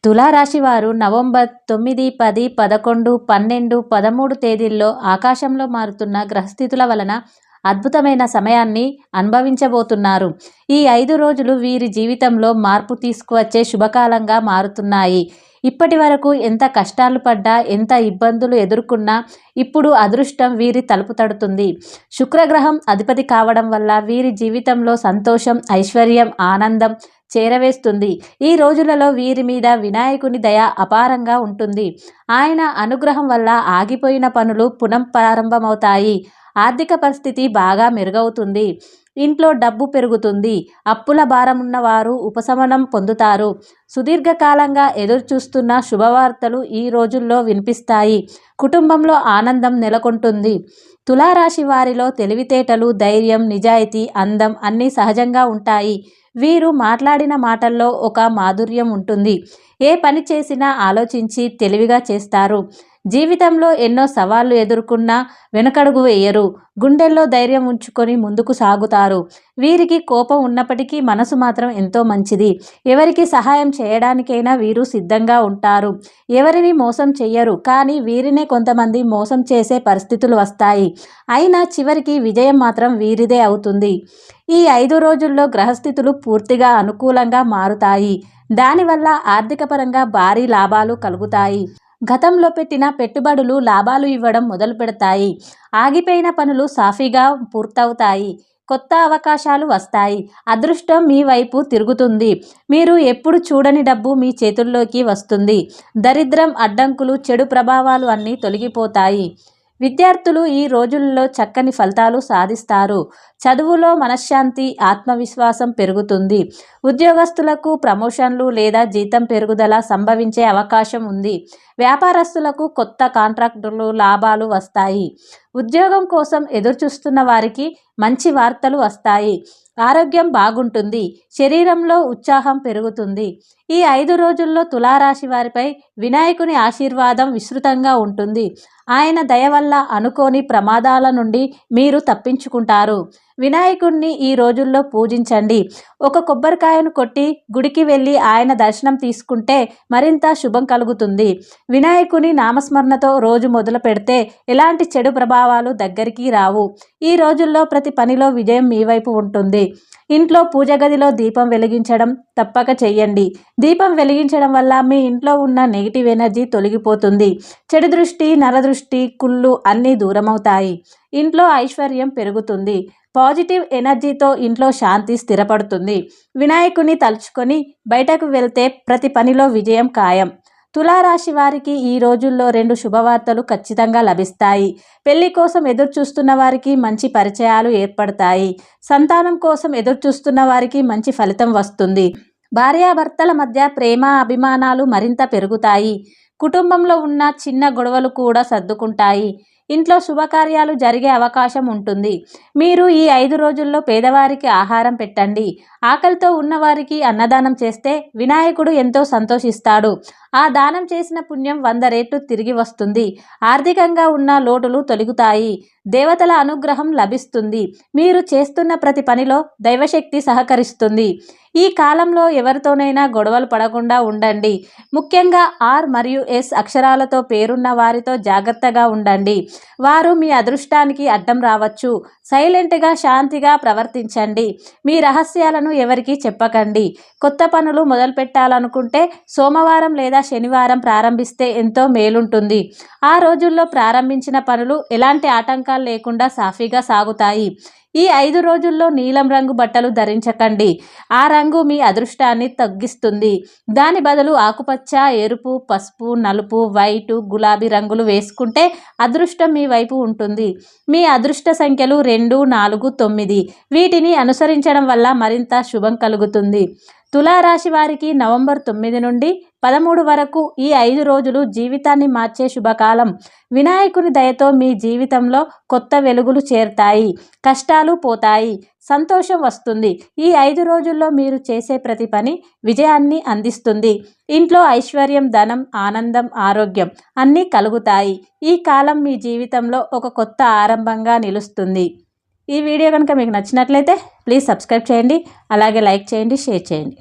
తులారాశి వారు నవంబర్ 9, 10, 11, 12, 13 తేదీల్లో ఆకాశంలో మారుతున్న గ్రహస్థితుల వలన అద్భుతమైన సమయాన్ని అనుభవించబోతున్నారు. ఈ 5 రోజులు వీరి జీవితంలో మార్పు తీసుకువచ్చే శుభకాలంగా మారుతున్నాయి. ఇప్పటి వరకు ఎంత కష్టాలు పడ్డా, ఎంత ఇబ్బందులు ఎదుర్కొన్నా ఇప్పుడు అదృష్టం వీరి తలుపు తడుతుంది. శుక్రగ్రహం అధిపతి కావడం వల్ల వీరి జీవితంలో సంతోషం, ఐశ్వర్యం, ఆనందం చేరవేస్తుంది. ఈ రోజులలో వీరి మీద వినాయకుని దయ అపారంగా ఉంటుంది. ఆయన అనుగ్రహం వల్ల ఆగిపోయిన పనులు పునఃప్రారంభమవుతాయి. ఆర్థిక పరిస్థితి బాగా మెరుగవుతుంది. ఇంట్లో డబ్బు పెరుగుతుంది. అప్పుల భారం ఉన్నవారు ఉపశమనం పొందుతారు. సుదీర్ఘకాలంగా ఎదురుచూస్తున్న శుభవార్తలు ఈ రోజుల్లో వినిపిస్తాయి. కుటుంబంలో ఆనందం నెలకొంటుంది. తులారాశి వారిలో తెలివితేటలు, ధైర్యం, నిజాయితీ, అందం అన్నీ సహజంగా ఉంటాయి. వీరు మాట్లాడిన మాటల్లో ఒక మాధుర్యం ఉంటుంది. ఏ పని చేసినా ఆలోచించి తెలివిగా చేస్తారు. జీవితంలో ఎన్నో సవాళ్లు ఎదుర్కొన్నా వెనుకడుగు వేయరు. గుండెల్లో ధైర్యం ఉంచుకొని ముందుకు సాగుతారు. వీరికి కోపం ఉన్నప్పటికీ మనసు మాత్రం ఎంతో మంచిది. ఎవరికి సహాయం చేయడానికైనా వీరు సిద్ధంగా ఉంటారు. ఎవరిని మోసం చెయ్యరు. కానీ వీరినే కొంతమంది మోసం చేసే పరిస్థితులు వస్తాయి. అయినా చివరికి విజయం మాత్రం వీరిదే అవుతుంది. ఈ 5 రోజుల్లో గ్రహస్థితులు పూర్తిగా అనుకూలంగా మారుతాయి. దానివల్ల ఆర్థికపరంగా భారీ లాభాలు కలుగుతాయి. గతంలో పెట్టిన పెట్టుబడులు లాభాలు ఇవ్వడం మొదలు పెడతాయి. ఆగిపోయిన పనులు సాఫీగా పూర్తవుతాయి. కొత్త అవకాశాలు వస్తాయి. అదృష్టం మీ వైపు తిరుగుతుంది. మీరు ఎప్పుడు చూడని డబ్బు మీ చేతుల్లోకి వస్తుంది. దరిద్రం, అడ్డంకులు, చెడు ప్రభావాలు అన్నీ తొలగిపోతాయి. విద్యార్థులు ఈ రోజుల్లో చక్కని ఫలితాలు సాధిస్తారు. చదువులో మనశ్శాంతి, ఆత్మవిశ్వాసం పెరుగుతుంది. ఉద్యోగస్తులకు ప్రమోషన్లు లేదా జీతం పెరుగుదల సంభవించే అవకాశం ఉంది. వ్యాపారస్తులకు కొత్త కాంట్రాక్టులు, లాభాలు వస్తాయి. ఉద్యోగం కోసం ఎదురుచూస్తున్న వారికి మంచి వార్తలు వస్తాయి. ఆరోగ్యం బాగుంటుంది. శరీరంలో ఉత్సాహం పెరుగుతుంది. ఈ 5 రోజుల్లో తులారాశి వారిపై వినాయకుని ఆశీర్వాదం విస్తృతంగా ఉంటుంది. ఆయన దయ వల్ల అనుకోని ప్రమాదాల నుండి మీరు తప్పించుకుంటారు. వినాయకుడిని ఈ రోజుల్లో పూజించండి. ఒక కొబ్బరికాయను కొట్టి గుడికి వెళ్ళి ఆయన దర్శనం తీసుకుంటే మరింత శుభం కలుగుతుంది. వినాయకుని నామస్మరణతో రోజు మొదలు పెడితే ఎలాంటి చెడు ప్రభావాలు దగ్గరికి రావు. ఈ రోజుల్లో ప్రతి పనిలో విజయం మీ వైపు ఉంటుంది. ఇంట్లో పూజ గదిలో దీపం వెలిగించడం తప్పక చెయ్యండి. దీపం వెలిగించడం వల్ల మీ ఇంట్లో ఉన్న నెగిటివ్ ఎనర్జీ తొలగిపోతుంది. చెడు దృష్టి, నరదృష్టి, కుళ్ళు అన్నీ దూరమవుతాయి. ఇంట్లో ఐశ్వర్యం పెరుగుతుంది. పాజిటివ్ ఎనర్జీతో ఇంట్లో శాంతి స్థిరపడుతుంది. వినాయకుని తలుచుకొని బయటకు వెళ్తే ప్రతి పనిలో విజయం ఖాయం. తులారాశి వారికి ఈ రోజుల్లో 2 శుభవార్తలు ఖచ్చితంగా లభిస్తాయి. పెళ్లి కోసం ఎదురుచూస్తున్న వారికి మంచి పరిచయాలు ఏర్పడతాయి. సంతానం కోసం ఎదురుచూస్తున్న వారికి మంచి ఫలితం వస్తుంది. భార్యాభర్తల మధ్య ప్రేమ, అభిమానాలు మరింత పెరుగుతాయి. కుటుంబంలో ఉన్న చిన్న గొడవలు కూడా సర్దుకుంటాయి. ఇంట్లో శుభకార్యాలు జరిగే అవకాశం ఉంటుంది. మీరు ఈ 5 రోజుల్లో పేదవారికి ఆహారం పెట్టండి. ఆకలితో ఉన్నవారికి అన్నదానం చేస్తే వినాయకుడు ఎంతో సంతోషిస్తాడు. ఆ దానం చేసిన పుణ్యం 100 రెట్లు తిరిగి వస్తుంది. ఆర్థికంగా ఉన్న లోటులు తొలగుతాయి. దేవతల అనుగ్రహం లభిస్తుంది. మీరు చేస్తున్న ప్రతి పనిలో దైవశక్తి సహకరిస్తుంది. ఈ కాలంలో ఎవరితోనైనా గొడవలు పడకుండా ఉండండి. ముఖ్యంగా R మరియు S అక్షరాలతో పేరున్న వారితో జాగ్రత్తగా ఉండండి. వారు మీ అదృష్టానికి అడ్డం రావచ్చు. సైలెంట్గా, శాంతిగా ప్రవర్తించండి. మీ రహస్యాలను ఎవరికీ చెప్పకండి. కొత్త పనులు మొదలు పెట్టాలనుకుంటే సోమవారం లేదా శనివారం ప్రారంభిస్తే ఎంతో మేలుంటుంది. ఆ రోజుల్లో ప్రారంభించిన పనులు ఎలాంటి ఆటంకాలు లేకుండా సాఫీగా సాగుతాయి. ఈ 5 రోజుల్లో నీలం రంగు బట్టలు ధరించకండి. ఆ రంగు మీ అదృష్టాన్ని తగ్గిస్తుంది. దాని బదులు ఆకుపచ్చ, ఎరుపు, పసుపు, నలుపు, వైటు, గులాబీ రంగులు వేసుకుంటే అదృష్టం మీ వైపు ఉంటుంది. మీ అదృష్ట సంఖ్యలు 2, 4, 9. వీటిని అనుసరించడం వల్ల మరింత శుభం కలుగుతుంది. తులారాశి వారికి నవంబర్ 9 నుండి 13 వరకు ఈ 5 రోజులు జీవితాన్ని మార్చే శుభకాలం. వినాయకుని దయతో మీ జీవితంలో కొత్త వెలుగులు చేరుతాయి. కష్టాలు పోతాయి. సంతోషం వస్తుంది. ఈ 5 రోజుల్లో మీరు చేసే ప్రతి పని విజయాన్ని అందిస్తుంది. ఇంట్లో ఐశ్వర్యం, ధనం, ఆనందం, ఆరోగ్యం అన్నీ కలుగుతాయి. ఈ కాలం మీ జీవితంలో ఒక కొత్త ఆరంభంగా నిలుస్తుంది. ఈ వీడియో కనుక మీకు నచ్చినట్లయితే ప్లీజ్ సబ్స్క్రైబ్ చేయండి. అలాగే లైక్ చేయండి, షేర్ చేయండి.